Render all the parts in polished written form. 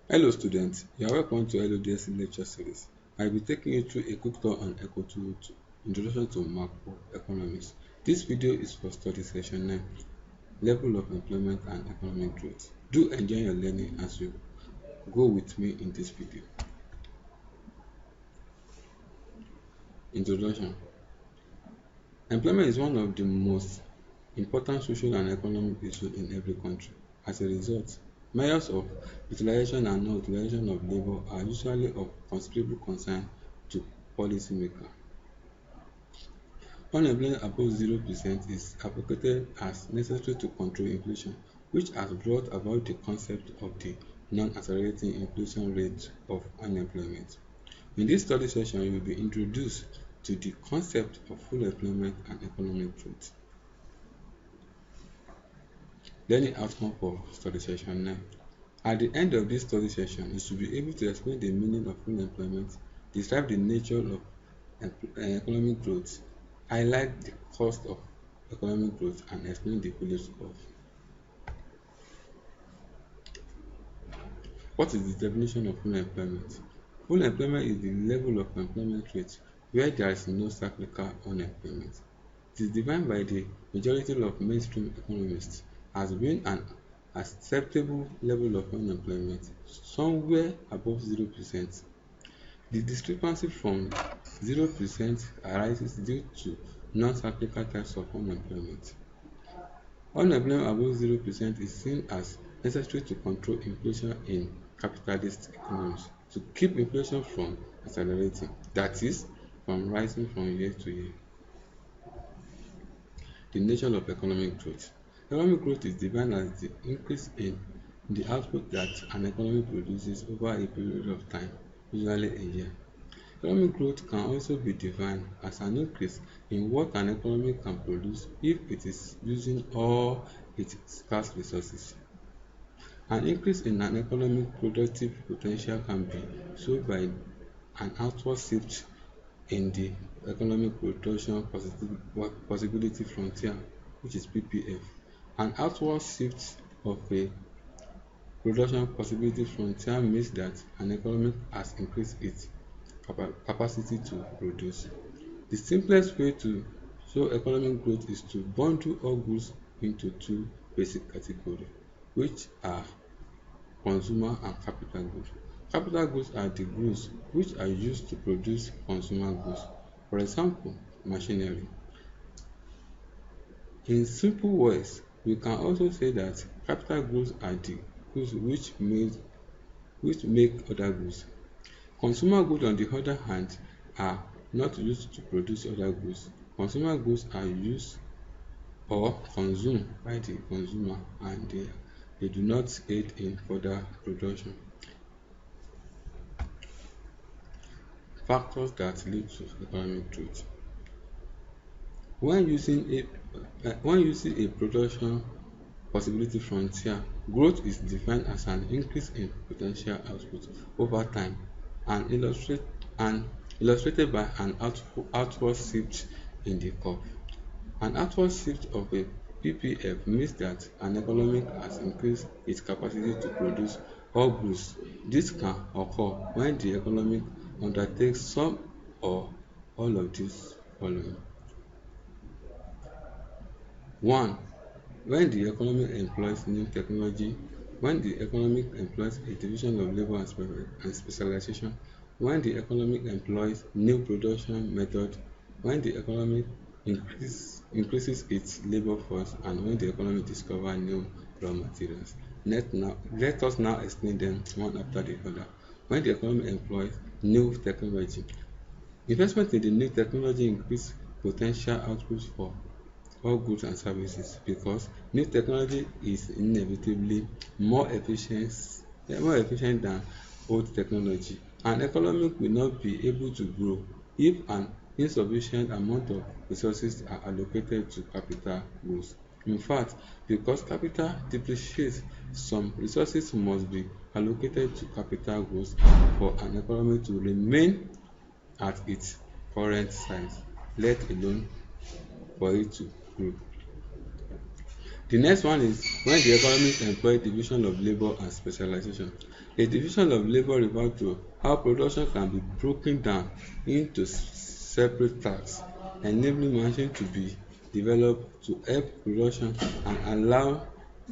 Hello students, you are welcome to LODS lecture series. I will be taking you through a quick tour on Eco 202, Introduction to Macroeconomics. This video is for study session 9, Level of Employment and Economic Growth. Do enjoy your learning as you go with me in this video. Introduction. Employment is one of the most important social and economic issues in every country. As a result, measures of utilization and non-utilization of labor are usually of considerable concern to policymakers. Unemployment above 0% is advocated as necessary to control inflation, which has brought about the concept of the non-accelerating inflation rate of unemployment. In this study session, you will be introduced to the concept of full employment and economic growth. Learning outcome for study session 9. At the end of this study session, you should be able to explain the meaning of full employment, describe the nature of economic growth, highlight the cost of economic growth, and explain the pillars of. What is the definition of full employment? Full employment is the level of employment rate where there is no cyclical unemployment. It is defined by the majority of mainstream economists as being an acceptable level of unemployment, somewhere above 0%. The discrepancy from 0% arises due to non-cyclical types of unemployment. Unemployment above 0% is seen as necessary to control inflation in capitalist economies, to keep inflation from accelerating, that is, from rising from year to year. The nature of economic growth. Economic growth is defined as the increase in the output that an economy produces over a period of time, usually a year. Economic growth can also be defined as an increase in what an economy can produce if it is using all its scarce resources. An increase in an economic productive potential can be solved by an outward shift in the economic production possibility frontier, which is PPF. An outward shift of a production possibility frontier means that an economy has increased its capacity to produce. The simplest way to show economic growth is to bundle all goods into two basic categories, which are consumer and capital goods. Capital goods are the goods which are used to produce consumer goods. For example, machinery. In simple words, we can also say that capital goods are the goods which make other goods. Consumer goods, on the other hand, are not used to produce other goods. Consumer goods are used or consumed by the consumer, and they do not aid in further production. Factors that lead to economic growth. When using a production possibility frontier, growth is defined as an increase in potential output over time and illustrated by an outward shift in the curve. An outward shift of a PPF means that an economy has increased its capacity to produce all goods. This can occur when the economy undertakes some or all of these following. 1. When the economy employs new technology, when the economy employs a division of labor and specialization, when the economy employs new production method, when the economy increases its labor force, and when the economy discovers new raw materials. Let us now explain them one after the other. When the economy employs new technology, investment in the new technology increases potential output for all goods and services because new technology is inevitably more efficient than old technology. An economy will not be able to grow if an insufficient amount of resources are allocated to capital goods. In fact, because capital depreciates, some resources must be allocated to capital goods for an economy to remain at its current size, let alone for it to grow. The next one is when the economists employ division of labor and specialization. A division of labor refers to how production can be broken down into separate tasks, enabling machines to be developed to help production and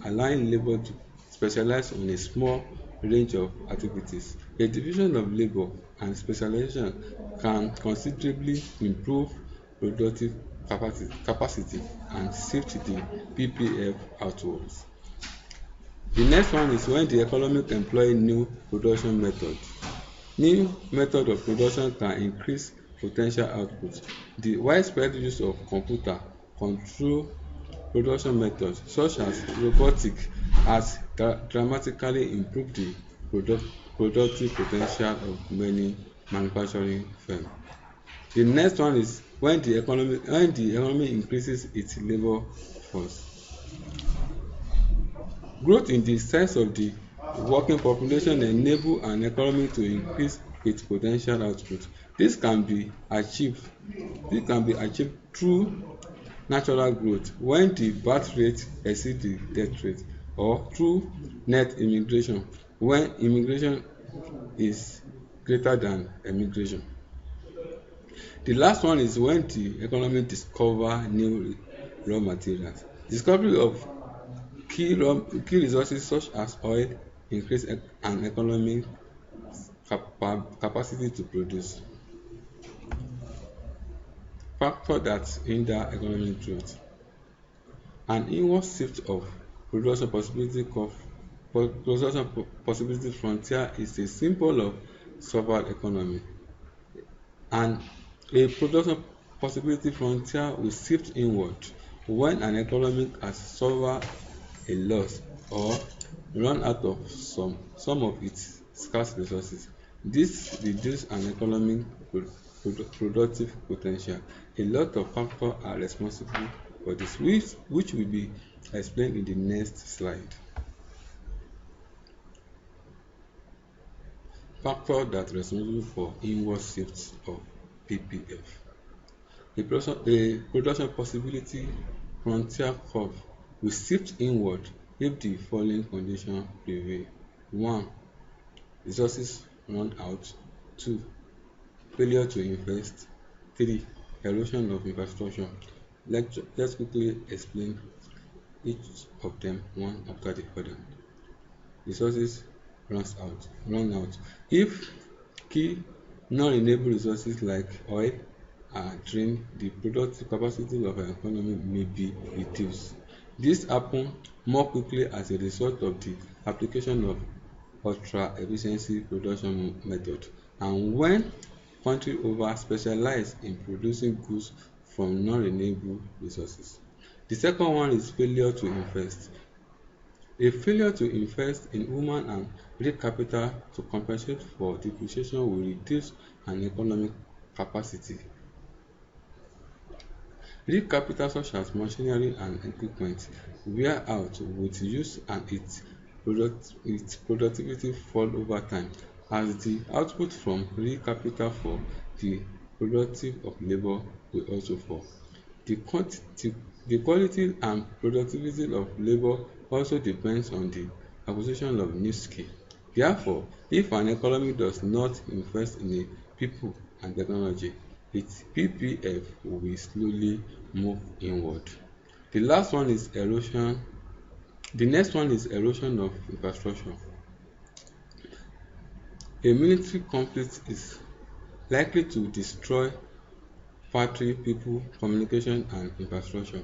allowing labor to specialize on a small range of activities. A division of labor and specialization can considerably improve productive capacity and shift the PPF outwards. The next one is when the economic employ new production methods. New method of production can increase potential output. The widespread use of computer control production methods such as robotics has dramatically improved the productive potential of many manufacturing firms. The next one is when the economy increases its labor force. Growth in the size of the working population enable an economy to increase its potential output. This can be achieved through natural growth when the birth rate exceeds the death rate, or through net immigration when immigration is greater than emigration. The last one is when the economy discover new raw materials. Discovery of key resources such as oil increase an economic capacity to produce. Factors that hinder economic growth. An inward shift of production possibility frontier is a symbol of survival economy, and a production possibility frontier will shift inward when an economy has suffered a loss or run out of some of its scarce resources. This reduces an economic productive potential. A lot of factors are responsible for this, which will be explained in the next slide. Factors that are responsible for inward shifts of PPF. A production possibility frontier curve will shift inward if the following conditions prevail. 1. Resources run out. 2. Failure to invest. 3. Erosion of infrastructure. Let's quickly explain each of them one after the other. Resources run out. If key non-renewable resources like oil are drained, the productive capacity of an economy may be reduced. This happens more quickly as a result of the application of ultra-efficiency production method, and when countries over-specialize in producing goods from non-renewable resources. The second one is failure to invest. A failure to invest in human and real capital to compensate for depreciation will reduce an economic capacity. Real capital such as machinery and equipment wear out with use, and its productivity fall over time as the output from real capital for the productive of labor will also fall. The quality and productivity of labor also depends on the acquisition of new skill. Therefore, if an economy does not invest in a people and technology, its PPF will slowly move inward. The last one is erosion. The next one is erosion of infrastructure. A military conflict is likely to destroy factory, people, communication, and infrastructure.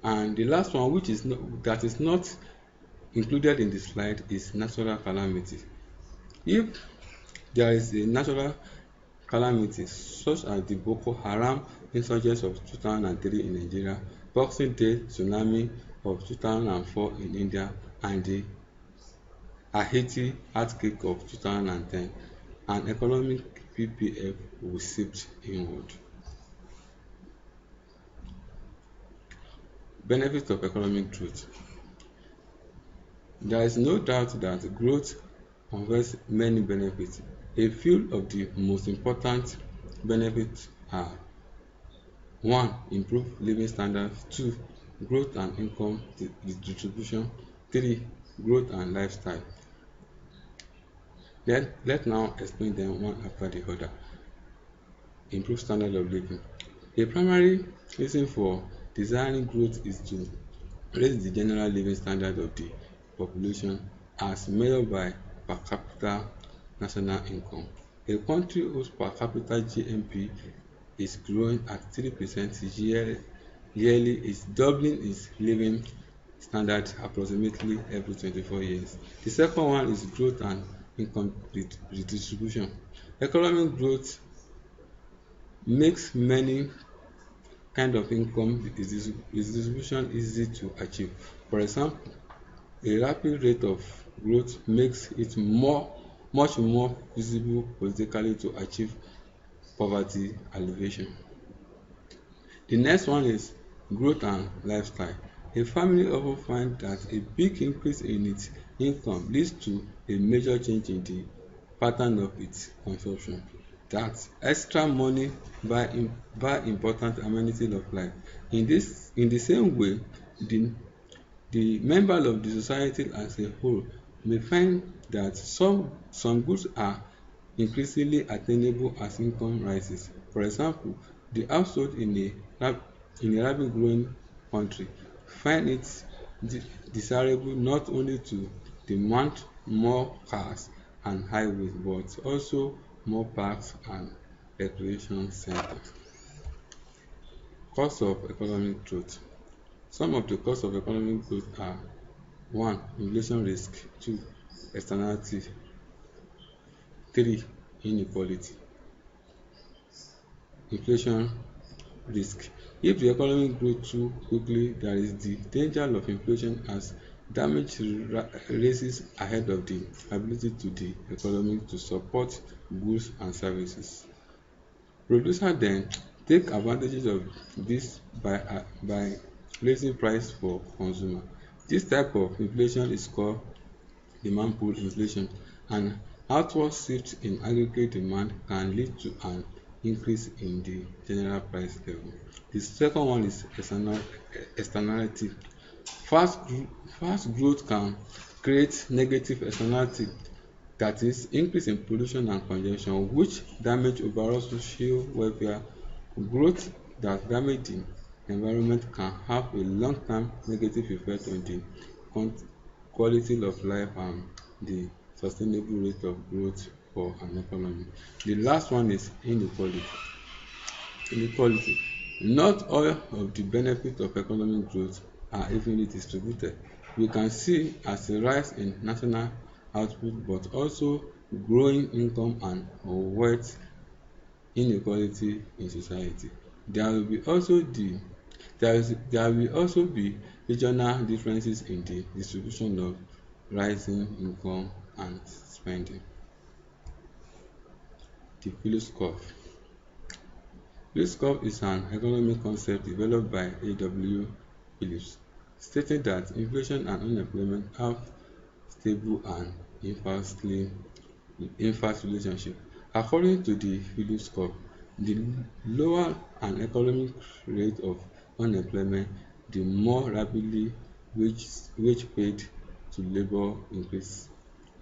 And the last one, that is not included in the slide, is natural calamity. If there is a natural calamity such as the Boko Haram insurgents of 2003 in Nigeria, Boxing Day tsunami of 2004 in India, and the Haiti earthquake of 2010, an economic PPF will shift inward. Benefits of economic growth. There is no doubt that growth confers many benefits. A few of the most important benefits are: 1. Improved living standards. 2. growth and income distribution. 3. Growth and lifestyle. Let's now explain them one after the other. Improve standard of living. A primary reason for desiring growth is to raise the general living standard of the population as measured by per capita national income. A country whose per capita GNP is growing at 3% yearly is doubling its living standard approximately every 24 years. The second one is growth and income redistribution. Economic growth makes many kind of income distribution easy to achieve. For example, a rapid rate of growth makes it much more feasible politically to achieve poverty alleviation. The next one is growth and lifestyle. A family often finds that a big increase in its income leads to a major change in the pattern of its consumption. That extra money buy important amenities of life. In the same way, the members of the society as a whole may find that some goods are increasingly attainable as income rises. For example, the household in a rapid growing country find it desirable not only to demand more cars and highways but also more parks and recreation centers. Cost of economic growth. Some of the costs of economic growth are: 1. Inflation risk. 2. Externality. 3. Inequality. Inflation risk. If the economy grows too quickly, there is the danger of inflation as damage races ahead of the ability to the economy to support goods and services. Producers then take advantage of this by raising price for consumers. This type of inflation is called demand pull inflation. An outward shift in aggregate demand can lead to an increase in the general price level. The second one is externality. Fast growth can create negative externality, that is, increase in pollution and congestion, which damage overall social welfare. Growth that damage the environment can have a long-term negative effect on the quality of life and the sustainable rate of growth for an economy. The last one is inequality. Inequality. Not all of the benefits of economic growth are evenly distributed. We can see as a rise in national output but also growing income and wealth inequality in society. There will be also the there will also be regional differences in the distribution of rising income and spending. The Phillips curve. Phillips curve is an economic concept developed by A.W. Phillips, stating that inflation and unemployment have stable and inverse relationship. According to the Phillips curve, the lower an economic rate of unemployment, the more rapidly wage paid to labor increase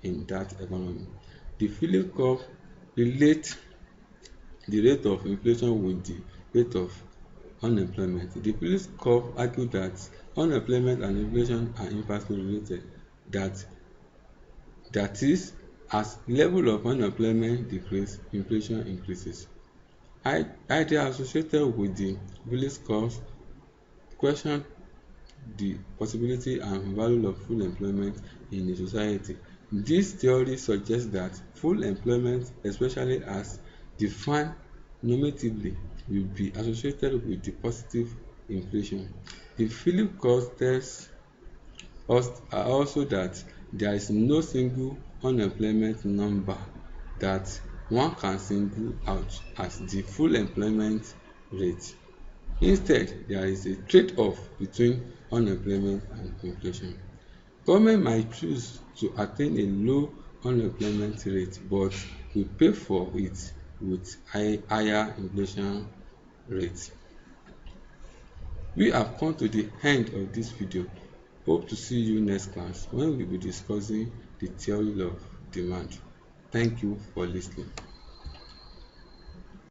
in that economy. The Phillips curve relates the rate of inflation with the rate of unemployment. The Phillips curve argued that unemployment and inflation are inversely related, that is, as level of unemployment decreases, inflation increases. Ideas associated with the Phillips curve question the possibility and value of full employment in a society. This theory suggests that full employment, especially as defined normatively, will be associated with the positive inflation. The Phillips curve tells us also that there is no single unemployment number that one can single out as the full employment rate. Instead, there is a trade-off between unemployment and inflation. Government might choose to attain a low unemployment rate but will pay for it with higher inflation rate. We have come to the end of this video. Hope to see you next class when we will be discussing the theory of demand. Thank you for listening.